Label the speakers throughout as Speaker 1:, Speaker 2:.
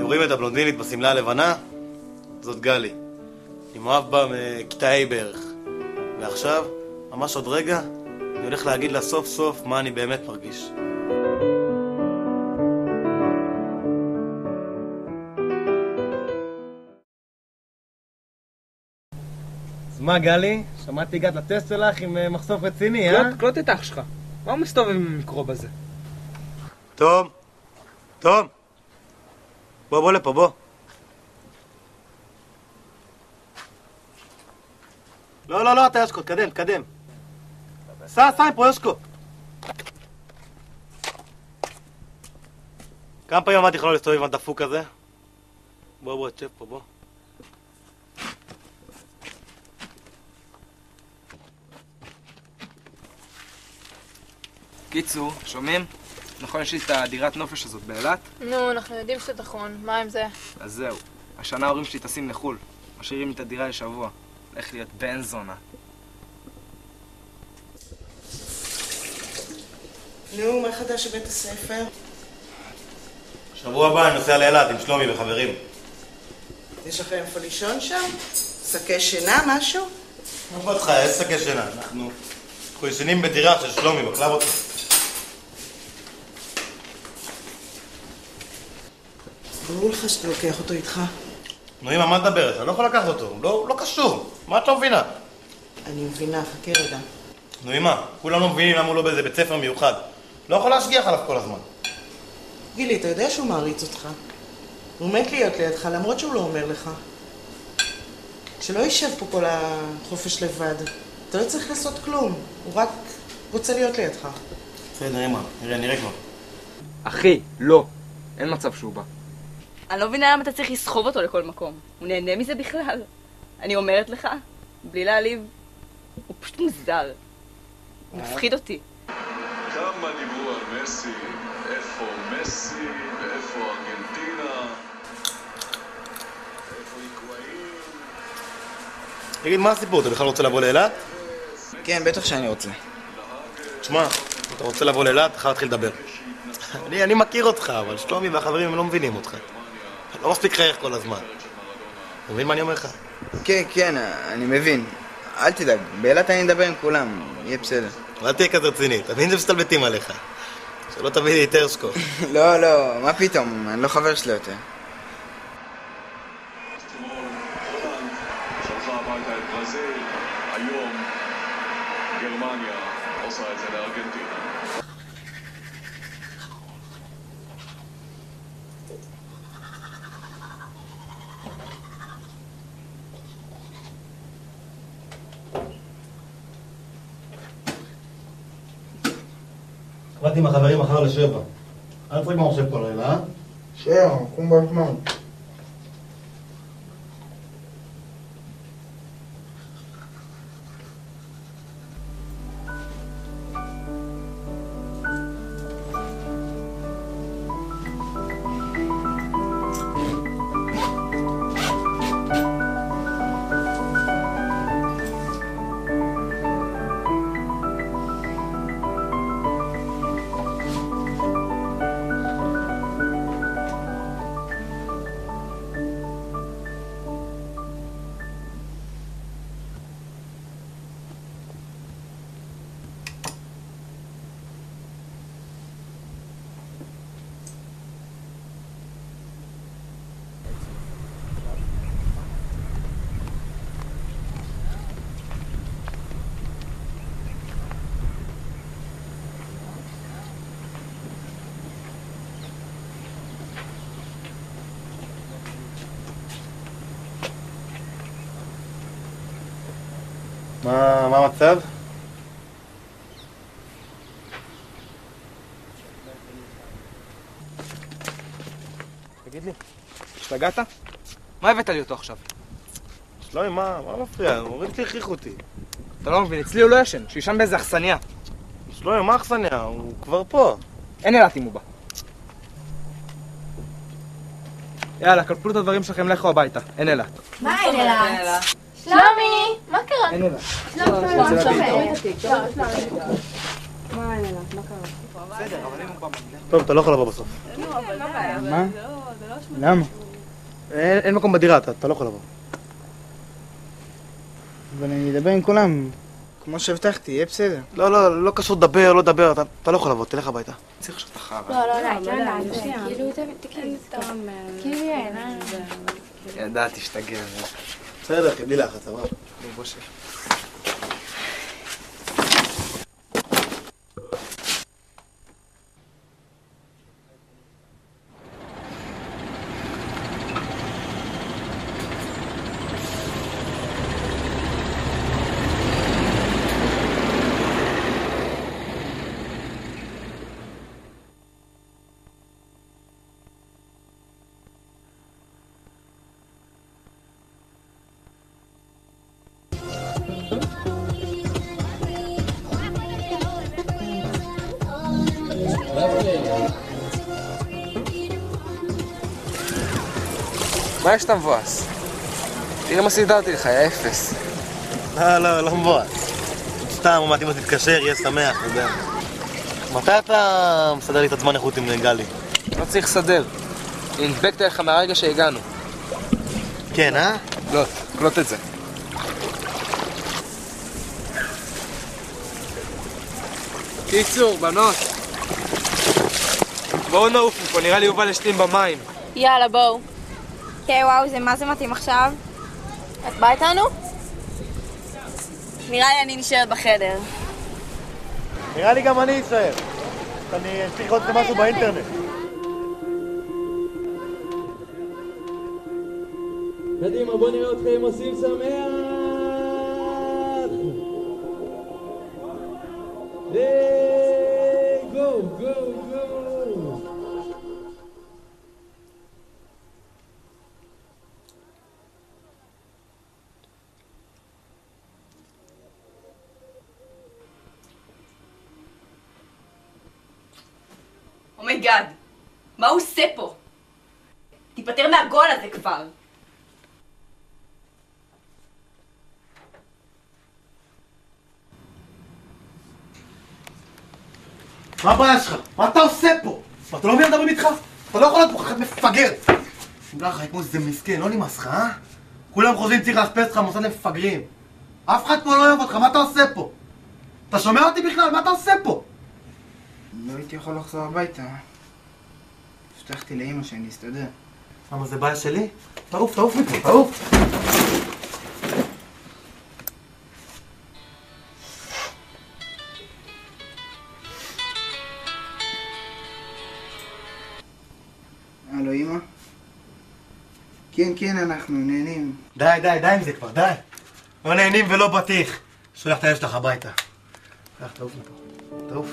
Speaker 1: רואים את הבלונדינית בסמלה הלבנה? זאת גלי. אני מאוהב בה מכיתה A בערך. ועכשיו, ממש עוד רגע, אני הולך להגיד לה סוף סוף מה אני באמת מרגיש. אז מה גלי? שמעתי הגעת לטסט שלך עם מחשוף רציני, אה?
Speaker 2: קלוט את אח שלך. מה הוא מסתובב עם המיקרוב הזה?
Speaker 1: תום. תום. בוא לפה, בוא. לא, אתה ישקו, תקדם. סע, פה ישקו. כמה פעמים אמרתי לך לא להסתובב עם הדפוק הזה? בוא, תשב פה, בוא.
Speaker 2: קיצור, שומעים? נכון, יש לי את הדירת נופש הזאת באילת?
Speaker 3: נו, אנחנו יודעים שאתה נכון. מה עם זה?
Speaker 2: אז זהו. השנה ההורים שלי טסים לחול. משאירים לי את הדירה לשבוע. הולך להיות בן זונה.
Speaker 4: נו, מה חדש בבית הספר?
Speaker 1: שבוע הבא אני נוסע לאילת עם שלומי וחברים.
Speaker 4: יש לכם איפה לישון שם? שקי שינה, משהו?
Speaker 1: מה אכפת לך, יש שקי שינה. אנחנו ישנים בדירה של שלומי, בקלב אותו.
Speaker 4: ברור לך שאתה לוקח אותו איתך.
Speaker 1: נו אמא, מה תדברת? אני לא יכול לקחת אותו. לא קשור. מה את לא מבינה?
Speaker 4: אני מבינה, חכה רגע.
Speaker 1: נו אמא, כולם לא מבינים למה הוא לא באיזה בית ספר מיוחד. לא יכול להשגיח עליו כל הזמן.
Speaker 4: גילי, אתה יודע שהוא מעריץ אותך. הוא מת להיות לידך, למרות שהוא לא אומר לך. שלא יישב פה כל החופש לבד. אתה לא צריך לעשות כלום. הוא רק רוצה להיות לידך.
Speaker 1: בסדר אמא, נראה כבר.
Speaker 2: אחי, לא. אין מצב שהוא בא.
Speaker 5: אני לא מבינה למה אתה צריך לסחוב אותו לכל מקום. הוא נהנה מזה בכלל. אני אומרת לך, בלי להעליב, הוא פשוט מוזר. הוא מפחיד אותי.
Speaker 6: כמה דיברו על מסי, איפה מסי ואיפה ארגנטינה, איפה איקוואין.
Speaker 1: תגיד, מה הסיפור? אתה בכלל רוצה לבוא לאילת?
Speaker 2: כן, בטח שאני רוצה.
Speaker 1: תשמע, אתה רוצה לבוא לאילת, אתה להתחיל לדבר. אני מכיר אותך, אבל שלומי והחברים הם לא מבינים אותך. אתה לא מספיק חייך כל הזמן. אתה מבין מה אני אומר לך?
Speaker 7: כן, אני מבין. אל תדאג, באילת אני אדבר עם כולם, יהיה בסדר.
Speaker 1: אל תהיה כזה רציני, תבין זה מסתלבטים עליך. שלא תביא לי יותר שקו.
Speaker 7: לא, מה פתאום, אני לא חבר שלי יותר.
Speaker 6: הולנד שלחה הביתה את ברזיל, היום גרמניה עושה את זה לארגנטינה.
Speaker 1: קבעתי עם החברים מחר לשבע. אל תפריק מה חושב כל לילה, אה?
Speaker 7: קום בזמן.
Speaker 1: מה המצב?
Speaker 2: תגיד לי, השתגעת? מה הבאת לי אותו עכשיו?
Speaker 1: שלומי, מה מפריע? ההורים שלי הכריחו אותי.
Speaker 2: אתה לא מבין, אצלי הוא לא ישן, שישן באיזה אכסניה.
Speaker 1: שלומי, מה אכסניה? הוא כבר פה.
Speaker 2: אין אילת אם הוא בא. יאללה, קלפלו את הדברים שלכם, לכו הביתה, אין אילת.
Speaker 3: מה אין אילת? שלומי! מה קרה?
Speaker 2: אין אילת.
Speaker 3: שלומי.
Speaker 5: מה אין אליו? מה קרה?
Speaker 2: בסדר, אבל אם הוא בא...
Speaker 1: טוב, אתה לא יכול לבוא בסוף.
Speaker 7: מה? למה?
Speaker 1: אין מקום בדירה, אתה לא יכול לבוא.
Speaker 7: אבל אני אדבר עם כולם. כמו שהבטחתי, יהיה בסדר.
Speaker 1: לא קשור לדבר, לא לדבר, אתה לא יכול לבוא, תלך הביתה.
Speaker 2: צריך שאתה חרא. ידעתי שתגיע.
Speaker 1: בסדר, בלי לחץ, אבל.
Speaker 2: בוא שב. מה יש שאתה מבואס? תראה מה סידרתי לך, יא אפס.
Speaker 1: לא מבואס. סתם, אמרתי אם תתקשר, יהיה שמח, אתה יודע. מתי אתה מסדר לי את הזמן איכות עם גלי?
Speaker 2: לא צריך לסדר. היא נדבקת לך מהרגע שהגענו.
Speaker 1: כן, אה?
Speaker 2: לא, קלוט את זה. קיצור, בנות. בואו נעוף מפה, נראה לי יובל השלים במים.
Speaker 3: יאללה, בואו.
Speaker 5: כן, וואו, זה מה זה מתאים עכשיו?
Speaker 3: את באה איתנו?
Speaker 5: נראה לי אני נשארת בחדר.
Speaker 1: נראה לי גם אני אשאר. אני צריך לראות משהו באינטרנט.
Speaker 8: קדימה, בוא נראה אתכם עושים שמח! גו, גו, גו!
Speaker 5: אומייגאד, מה הוא עושה פה? תיפטר מהגול הזה כבר.
Speaker 1: מה הבעיה שלך? מה אתה עושה פה? אתה לא מבין לדבר איתך? אתה לא יכול להיות פה חד מפגר! שמלה לך כמו איזה מסכן, לא נמאס לך, אה? כולם חושבים צריך להספס לך מוסד למפגרים. אף אחד פה לא אוהב אותך, מה אתה עושה פה? אתה שומע אותי בכלל? מה אתה עושה פה?
Speaker 7: לא הייתי יכול לחזור הביתה. הבטחתי לאמא שאני אסתדר.
Speaker 1: למה זה בעיה שלי? תעוף מפה, תעוף!
Speaker 7: הלו, אמא? כן, אנחנו נהנים.
Speaker 1: די עם זה כבר, די! לא נהנים ולא בטיח. שולח את הילד שלך הביתה. תעוף מפה, תעוף.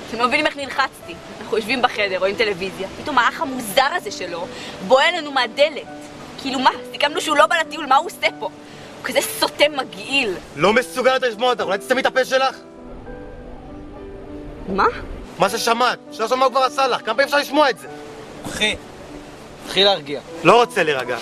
Speaker 5: אתם לא מבינים איך נלחצתי. אנחנו יושבים בחדר, רואים טלוויזיה. פתאום האח המוזר הזה שלו בועל לנו מהדלת. כאילו מה? סיכמנו שהוא לא בא לטיול, מה הוא עושה פה? הוא כזה סוטה מגעיל.
Speaker 1: לא מסוגלת לשמוע אותך, אולי תסתמי את הפה שלך?
Speaker 5: מה?
Speaker 1: מה ששמעת, שלא שמע הוא כבר עשה לך, כמה פעמים אפשר לשמוע את זה?
Speaker 2: אחי, תתחיל להרגיע.
Speaker 1: לא רוצה להירגע.